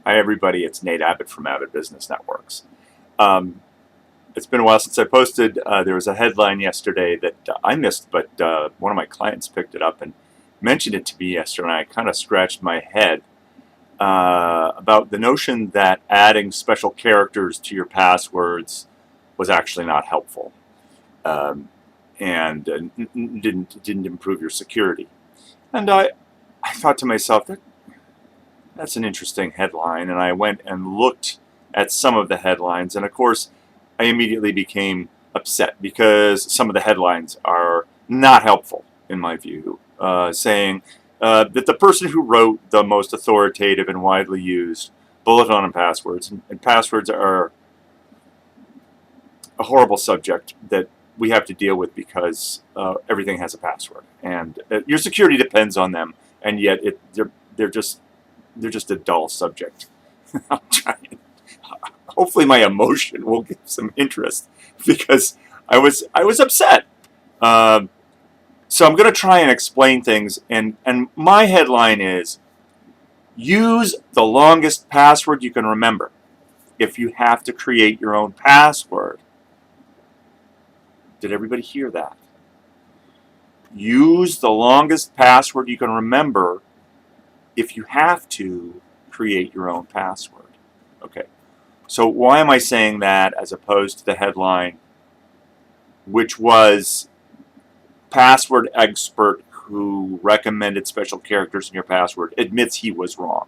Hi, everybody. It's Nate Abbott from Abbott Business Networks. It's been a while since I posted. There was a headline yesterday that I missed, but one of my clients picked it up and mentioned it to me yesterday, and I kind of scratched my head about the notion that adding special characters to your passwords was actually not helpful and didn't improve your security. And I thought to myself, that's an interesting headline, and I went and looked at some of the headlines, and of course I immediately became upset because some of the headlines are not helpful in my view, saying that the person who wrote the most authoritative and widely used bulletin on passwords, and passwords are a horrible subject that we have to deal with because everything has a password, and your security depends on them, and yet they're just a dull subject. I'm trying. Hopefully, my emotion will give some interest because I was upset. So I'm going to try and explain things, and my headline is: use the longest password you can remember. If you have to create your own password, did everybody hear that? Use the longest password you can remember if you have to create your own password. Okay, so why am I saying that as opposed to the headline, which was password expert who recommended special characters in your password admits he was wrong.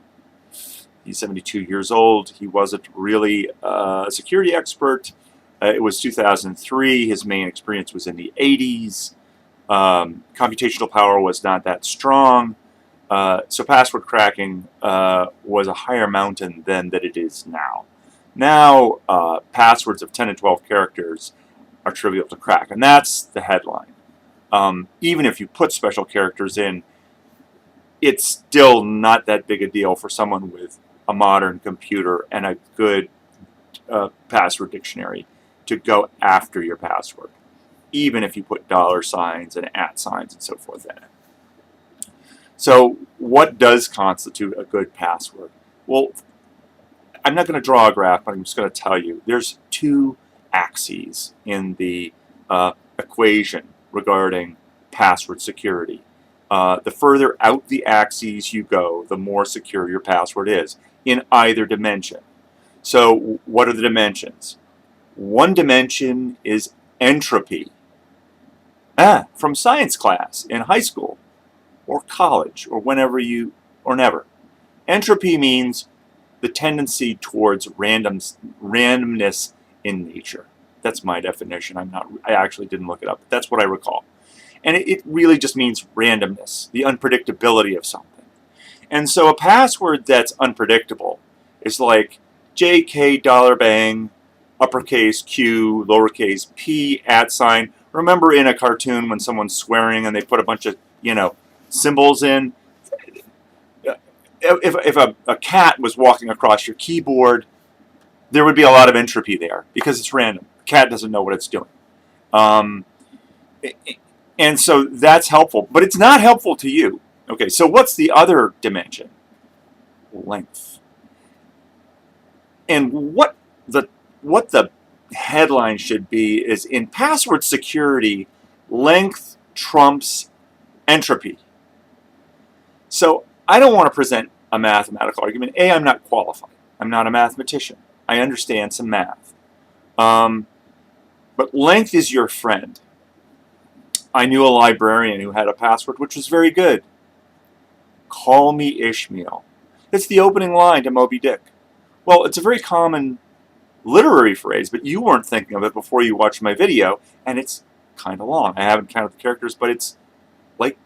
He's 72 years old. He wasn't really a security expert. It was 2003. His main experience was in the 80s. Computational power was not that strong. So password cracking was a higher mountain than that it is now. Now, passwords of 10 and 12 characters are trivial to crack, and that's the headline. Even if you put special characters in, it's still not that big a deal for someone with a modern computer and a good password dictionary to go after your password, even if you put dollar signs and @ signs and so forth in it. So what does constitute a good password? Well, I'm not going to draw a graph, but I'm just going to tell you there's two axes in the equation regarding password security. The further out the axes you go, the more secure your password is in either dimension. So what are the dimensions? One dimension is entropy. From science class in high school or college or whenever or never. Entropy means the tendency towards randomness in nature. That's my definition. I actually didn't look it up, but that's what I recall. And it really just means randomness, the unpredictability of something. And so a password that's unpredictable is like JK $bang, uppercase Q, lowercase p, @. Remember in a cartoon when someone's swearing and they put a bunch of, symbols in? If a cat was walking across your keyboard, there would be a lot of entropy there because it's random. The cat doesn't know what it's doing. And so that's helpful, but it's not helpful to you. Okay, so what's the other dimension? Length. And what the headline should be is, in password security, length trumps entropy. So I don't want to present a mathematical argument. I'm not qualified. I'm not a mathematician. I understand some math. But length is your friend. I knew a librarian who had a password which was very good. Call me Ishmael. It's the opening line to Moby Dick. Well, it's a very common literary phrase, but you weren't thinking of it before you watched my video, and it's kind of long. I haven't counted the characters, but it's like,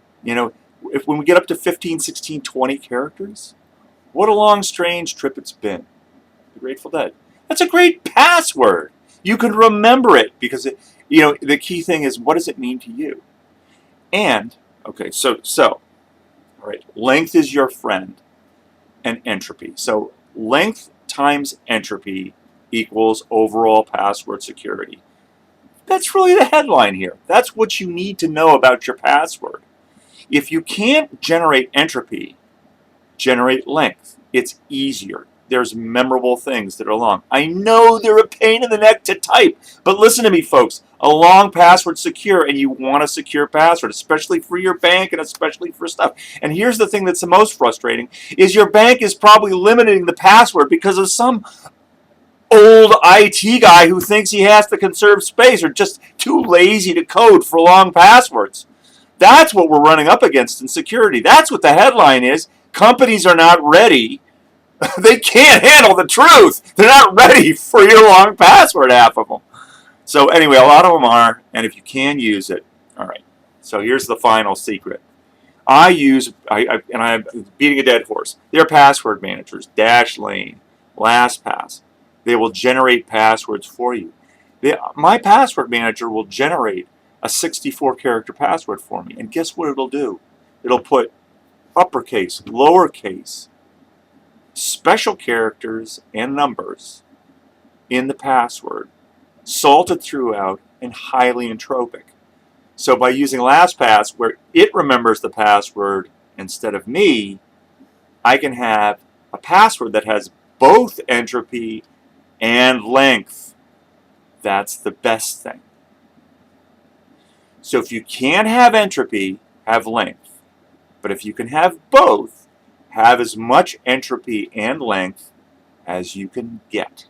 when we get up to 15, 16, 20 characters, what a long, strange trip it's been. The Grateful Dead. That's a great password. You can remember it because the key thing is, what does it mean to you? And, okay, so, all right, length is your friend and entropy. So length times entropy equals overall password security. That's really the headline here. That's what you need to know about your password. If you can't generate entropy, generate length. It's easier. there's memorable things that are long. I know they're a pain in the neck to type, but listen to me, folks. A long password's secure, and you want a secure password, especially for your bank and especially for stuff. And here's the thing that's the most frustrating, is your bank is probably limiting the password because of some old IT guy who thinks he has to conserve space or just too lazy to code for long passwords. That's what we're running up against in security. That's what the headline is. Companies are not ready. They can't handle the truth. They're not ready for your long password, half of them. So anyway, a lot of them are, and if you can use it, all right. So here's the final secret. I'm beating a dead horse. They're password managers, Dashlane, LastPass. They will generate passwords for you. My password manager will generate a 64-character password for me. And guess what it'll do? It'll put uppercase, lowercase, special characters, and numbers in the password, salted throughout, and highly entropic. So by using LastPass, where it remembers the password instead of me, I can have a password that has both entropy and length. That's the best thing. So if you can't have entropy, have length. But if you can have both, have as much entropy and length as you can get.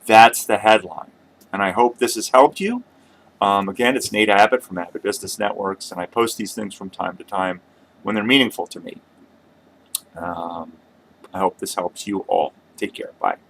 That's the headline. And I hope this has helped you. Again, it's Nate Abbott from Abbott Business Networks, and I post these things from time to time when they're meaningful to me. I hope this helps you all. Take care. Bye.